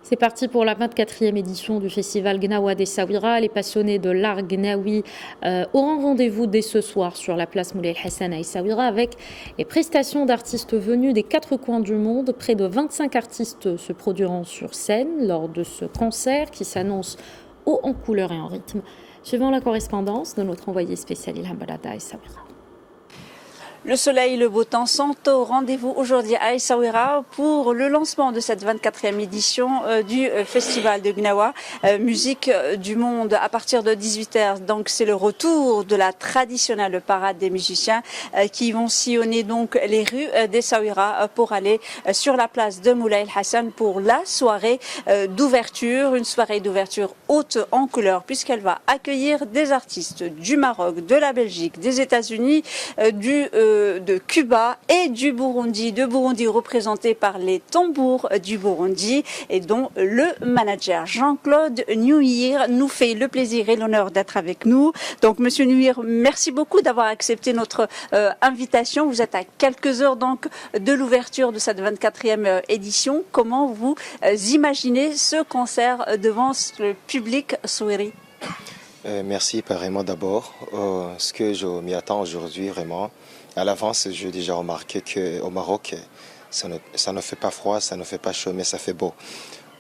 C'est parti pour la 24e édition du festival Gnawa d'Essaouira. Les passionnés de l'art gnawi auront rendez-vous dès ce soir sur la place Moulay El-Hassan à Essaouira avec les prestations d'artistes venus des quatre coins du monde. Près de 25 artistes se produiront sur scène lors de ce concert qui s'annonce haut en couleur et en rythme. Suivant la correspondance de notre envoyé spécial Ilham Balada à Essaouira. Le soleil, le beau temps sont au rendez-vous aujourd'hui à Essaouira pour le lancement de cette 24e édition du festival de Gnawa, musique du monde à partir de 18h. Donc c'est le retour de la traditionnelle parade des musiciens qui vont sillonner donc les rues d'Essaouira pour aller sur la place de Moulay El-Hassan pour la soirée d'ouverture, une soirée d'ouverture haute en couleur puisqu'elle va accueillir des artistes du Maroc, de la Belgique, des États-Unis, de Cuba et du Burundi. De Burundi représenté par les tambours du Burundi et dont le manager Jean-Claude Nuir nous fait le plaisir et l'honneur d'être avec nous. Donc Monsieur Nuir, merci beaucoup d'avoir accepté notre invitation. Vous êtes à quelques heures donc de l'ouverture de cette 24e édition. Comment vous imaginez ce concert devant le public souiri? Merci pareillement d'abord. Ce que je m'y attends aujourd'hui vraiment. À l'avance, j'ai déjà remarqué qu'au Maroc, ça ne fait pas froid, ça ne fait pas chaud, mais ça fait beau.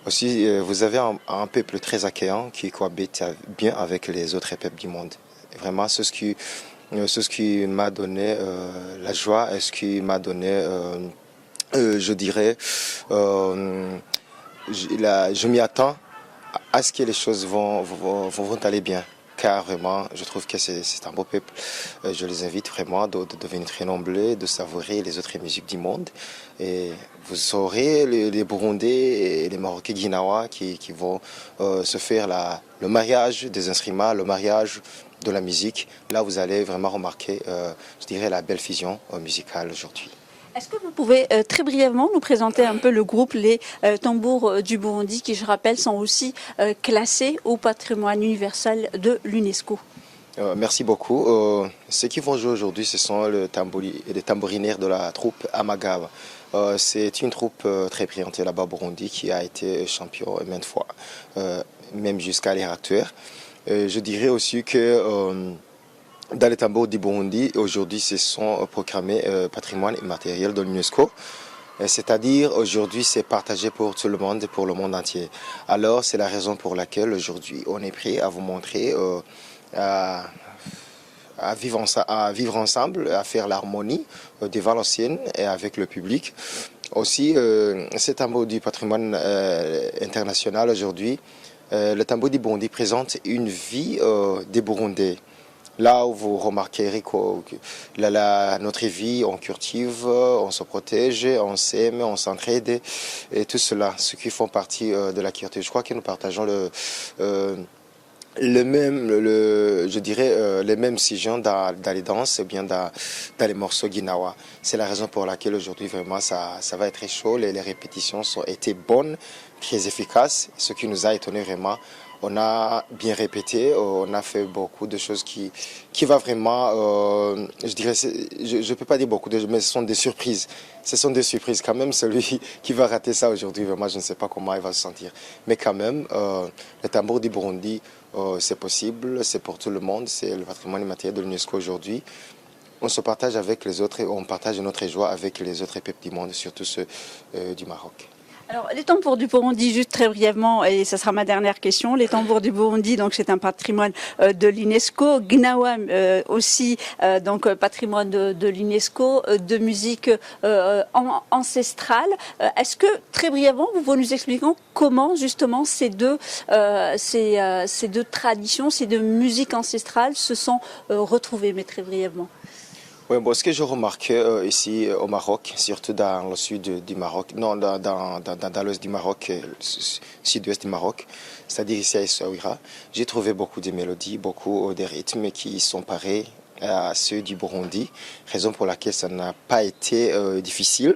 Aussi, vous avez un peuple très accueillant qui cohabite bien avec les autres peuples du monde. Et vraiment, c'est ce qui m'a donné la joie et ce qui m'a donné, je dirais, je m'y attends à ce que les choses vont aller bien. Car vraiment, je trouve que c'est un beau peuple. Je les invite vraiment de devenir très nombreux, de savourer les autres musiques du monde. Et vous saurez les Burundais et les Marocains Gnawa qui vont se faire le mariage des instruments, le mariage de la musique. Là, vous allez vraiment remarquer, je dirais, la belle fusion musicale aujourd'hui. Est-ce que vous pouvez très brièvement nous présenter un peu le groupe Les Tambours du Burundi qui, je rappelle, sont aussi classés au patrimoine universel de l'UNESCO? Merci beaucoup. Ceux qui vont jouer aujourd'hui, ce sont les tambourinaires de la troupe Amagawa. C'est une troupe très présentée là-bas au Burundi qui a été champion maintes fois, même jusqu'à l'ère actuelle. Je dirais aussi que dans les tambours du Burundi, aujourd'hui, se sont proclamés patrimoine immatériel de l'UNESCO. C'est-à-dire, aujourd'hui, c'est partagé pour tout le monde et pour le monde entier. Alors, c'est la raison pour laquelle, aujourd'hui, on est prêt à vous montrer, à vivre ensemble, à faire l'harmonie devant la scène et avec le public. Aussi, ces tambours du patrimoine international, aujourd'hui, le tambour du Burundi présente une vie des Burundais. Là où vous remarquerez que notre vie, on cultive, on se protège, on s'aime, on s'entraide et tout cela, ce qui font partie de la culture. Je crois que nous partageons les mêmes sujets dans les danses et bien dans les morceaux Gnawa. C'est la raison pour laquelle aujourd'hui vraiment ça va être très chaud. Les répétitions ont été bonnes, très efficaces, ce qui nous a étonné vraiment. On a bien répété, on a fait beaucoup de choses qui va vraiment, je dirais, je peux pas dire beaucoup de choses, mais ce sont des surprises. Ce sont des surprises. Quand même, celui qui va rater ça aujourd'hui, vraiment, je ne sais pas comment il va se sentir. Mais quand même, le tambour du Burundi, c'est possible, c'est pour tout le monde, c'est le patrimoine immatériel de l'UNESCO aujourd'hui. On se partage avec les autres et on partage notre joie avec les autres peuples du monde, surtout ceux du Maroc. Alors, les tambours du Burundi, juste très brièvement, et ça sera ma dernière question. Les tambours du Burundi, donc c'est un patrimoine de l'UNESCO. Gnawa aussi, donc patrimoine de l'UNESCO, de musique ancestrale. Est-ce que très brièvement, vous pouvez nous expliquer comment justement ces deux traditions, ces deux musiques ancestrales se sont retrouvées, mais très brièvement? Oui, bon, ce que je remarque ici au Maroc, surtout dans le sud du Maroc, non, dans l'ouest du Maroc, sud-ouest du Maroc, c'est-à-dire ici à Essaouira, j'ai trouvé beaucoup de mélodies, beaucoup de rythmes qui sont pareils à ceux du Burundi, raison pour laquelle ça n'a pas été difficile.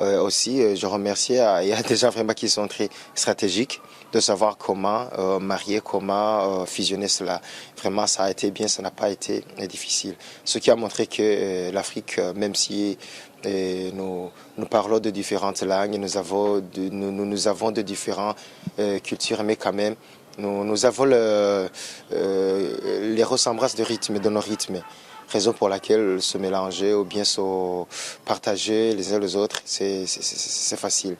Aussi, je remercie, il y a des gens vraiment qui sont très stratégiques de savoir comment marier, comment fusionner cela. Vraiment, ça a été bien, ça n'a pas été difficile. Ce qui a montré que l'Afrique, même si Et nous parlons de différentes langues, nous avons de différentes cultures, mais quand même, nous avons les ressemblances de rythme, de nos rythmes. Raison pour laquelle se mélanger ou bien se partager les uns les autres, c'est facile.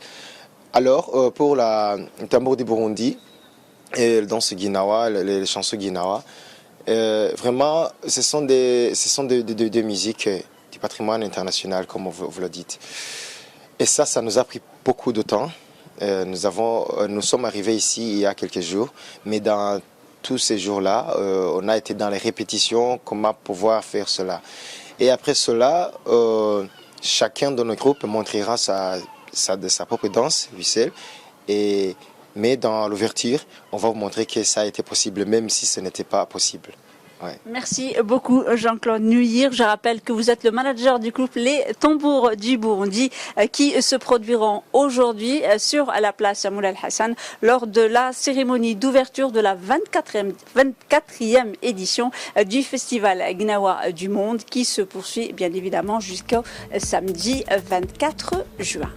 Alors, pour le tambour du Burundi, et dans ce Guinawa, les chansons Guinawa, vraiment, ce sont des musiques du patrimoine international, comme vous le dites. Et ça nous a pris beaucoup de temps. Nous sommes arrivés ici il y a quelques jours, mais dans tous ces jours-là, on a été dans les répétitions, comment pouvoir faire cela. Et après cela, chacun de nos groupes montrera sa propre danse, Wissel, mais dans l'ouverture, on va vous montrer que ça a été possible, même si ce n'était pas possible. Ouais. Merci beaucoup Jean-Claude Nuir. Je rappelle que vous êtes le manager du groupe Les Tambours du Burundi qui se produiront aujourd'hui sur la place Moulay Hassan lors de la cérémonie d'ouverture de la 24e édition du festival Gnawa du Monde qui se poursuit bien évidemment jusqu'au samedi 24 juin.